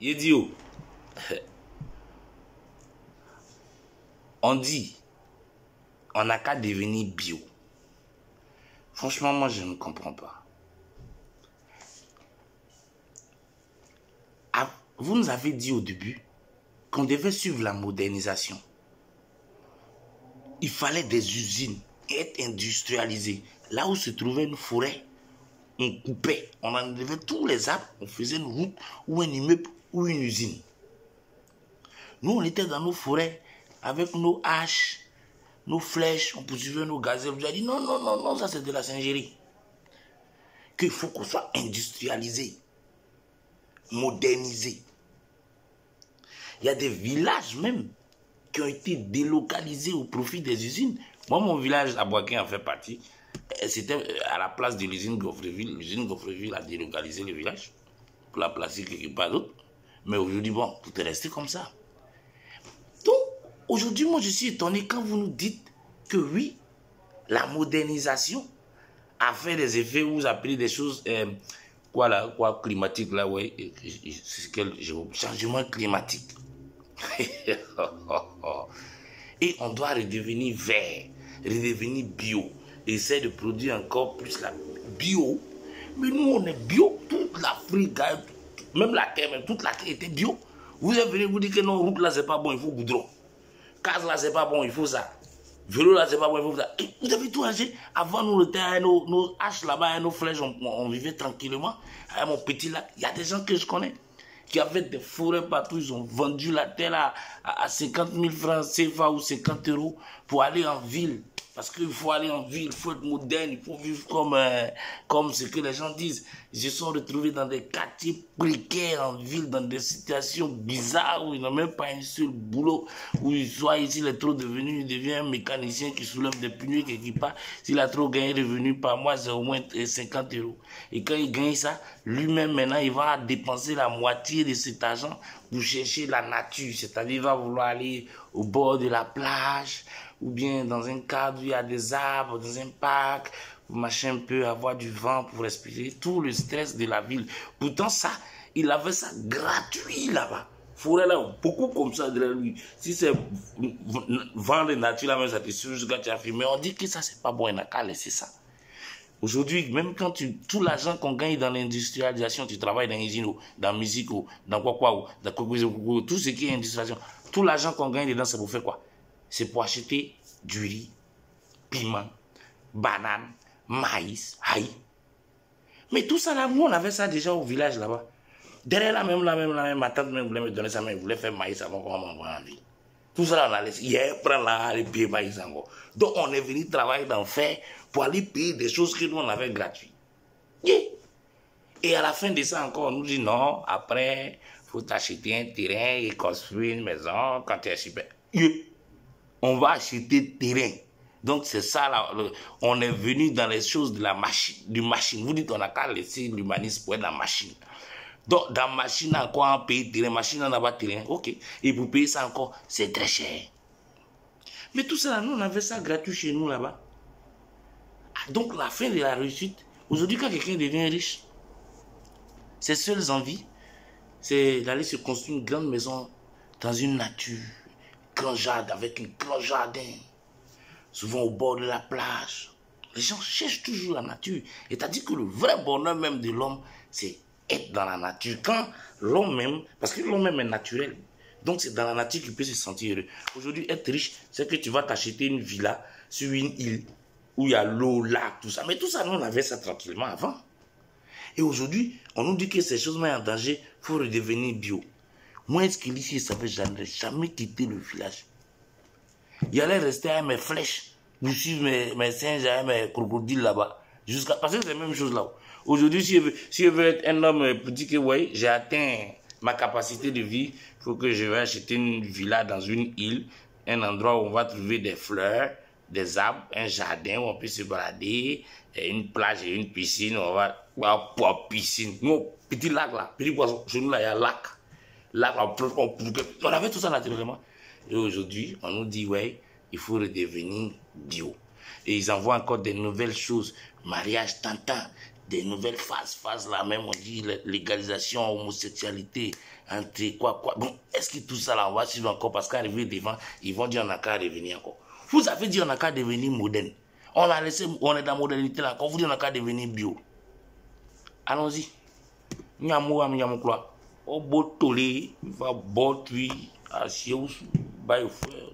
Il dit, oh, on dit, on n'a qu'à devenir bio. Franchement, moi, je ne comprends pas. Ah, vous nous avez dit au début qu'on devait suivre la modernisation. Il fallait des usines, être industrialisées. Là où se trouvait une forêt, on coupait, on enlevait tous les arbres, on faisait une route ou un immeuble ou une usine. Nous, on était dans nos forêts avec nos haches, nos flèches, on poursuivait nos gazelles. On nous a dit non, non, non, non, ça c'est de la singerie. Qu'il faut qu'on soit industrialisé, modernisé. Il y a des villages même qui ont été délocalisés au profit des usines. Moi, mon village à Boaké en fait partie. C'était à la place de l'usine Gaufreville. L'usine Gaufreville a délocalisé le village pour la placer quelque part d'autre. Mais aujourd'hui, bon, tout est resté comme ça. Donc, aujourd'hui, moi, je suis étonné quand vous nous dites que oui, la modernisation a fait des effets, vous appelez des choses, quoi, climatiques, là, ouais, c'est quel changement climatique. Et on doit redevenir vert, redevenir bio. Essaie de produire encore plus la bio. Mais nous, on est bio. Toute l'Afrique, même la terre, même toute la terre était bio. Vous êtes venu vous dire que non, route là, c'est pas bon, il faut goudron. Case là, c'est pas bon, il faut ça. Vélo là, c'est pas bon, il faut ça. Et vous avez tout acheté. Avant, nous, nos haches là-bas, nos flèches, on vivait tranquillement. À mon petit lac, il y a des gens que je connais qui avaient des forêts partout. Ils ont vendu la terre à 50 000 francs CFA ou 50 € pour aller en ville. Parce qu'il faut aller en ville, il faut être moderne, il faut vivre comme ce que les gens disent. Ils se sont retrouvés dans des quartiers précaires en ville, dans des situations bizarres où ils n'ont même pas un seul boulot. Où soit ici, il est trop devenu, il devient un mécanicien qui soulève des pneus quelque part. S'il a trop gagné de revenus par mois, c'est au moins 50 €. Et quand il gagne ça, lui-même maintenant, il va dépenser la moitié de cet argent pour chercher la nature. C'est-à-dire, il va vouloir aller au bord de la plage, ou bien dans un cadre où il y a des arbres, dans un parc, pour machin un peu, avoir du vent, pour respirer tout le stress de la ville. Pourtant, ça, il avait ça gratuit là-bas. Forêt là, beaucoup comme ça derrière lui. Si c'est vent de nature, là même, ça te suit jusqu'à tu as fait. Mais on dit que ça, c'est pas bon, il n'a qu'à laisser ça. Aujourd'hui, même quand tout l'argent qu'on gagne dans l'industrialisation, tu travailles dans l'usine, dans la musique, dans quoi, dans tout ce qui est industrialisation, tout l'argent qu'on gagne dedans, c'est pour faire quoi? C'est pour acheter du riz, piment, banane, maïs, aïe. Mais tout ça là, nous on avait ça déjà au village là-bas. Derrière la même, ma tante même voulait me donner ça, mais elle voulait faire maïs avant qu'on m'envoie en ville. Tout ça là, on a laissé. Hier, prend là, les payer maïs encore. Donc on est venu travailler d'enfer pour aller payer des choses que nous on avait gratuites. Yeah. Et à la fin de ça encore, on nous dit non, après, il faut t'acheter un terrain et construire une maison quand tu es super. Yeah. On va acheter terrain. Donc c'est ça, là, on est venu dans les choses de la machine, du machine. Vous dites on n'a qu'à laisser l'humanisme pour être dans la machine. Donc dans la machine encore, on paye terrain, machine on n'a pas terrain, ok. Et pour payer ça encore, c'est très cher. Mais tout ça, nous on avait ça gratuit chez nous là-bas. Donc la fin de la réussite, aujourd'hui quand quelqu'un devient riche, ses seules envies, c'est d'aller se construire une grande maison dans une nature. Grand jardin, avec un grand jardin, souvent au bord de la plage. Les gens cherchent toujours la nature. Et c'est-à-dire que le vrai bonheur même de l'homme, c'est être dans la nature. Quand l'homme même, parce que l'homme même est naturel, donc c'est dans la nature qu'il peut se sentir heureux. Aujourd'hui, être riche, c'est que tu vas t'acheter une villa sur une île où il y a l'eau, lac, tout ça. Mais tout ça, nous, on avait ça tranquillement avant. Et aujourd'hui, on nous dit que ces choses mettent en danger, il faut redevenir bio. Moi, est-ce qu'il ici, ça fait jamais quitté le village. Il allait rester avec mes flèches, pour suivre mes singes, avec mes crocodiles là-bas. Parce que c'est la même chose là. Aujourd'hui, si je veux être un homme pour dire que ouais, j'ai atteint ma capacité de vie, il faut que je vais acheter une villa dans une île, un endroit où on va trouver des fleurs, des arbres, un jardin où on peut se balader, une plage et une piscine, on va pour piscine. Nous, petit lac là, petit poisson, chez nous là, il y a un lac. Là, on avait tout ça naturellement. Et aujourd'hui, on nous dit, ouais, il faut redevenir bio. Et ils envoient encore des nouvelles choses. Mariage tentant, des nouvelles phases là, même on dit légalisation, homosexualité, entre quoi. Bon, est-ce que tout ça là, on va suivre encore parce qu'arrivé devant, ils vont dire on n'a qu'à revenir encore. Vous avez dit on n'a qu'à devenir moderne. On a laissé, on est dans la modernité là, quand vous dites on n'a qu'à devenir bio. Allons-y. Nyamou am nyamou kloa. O botolé, va botui, à Sious, bail frère.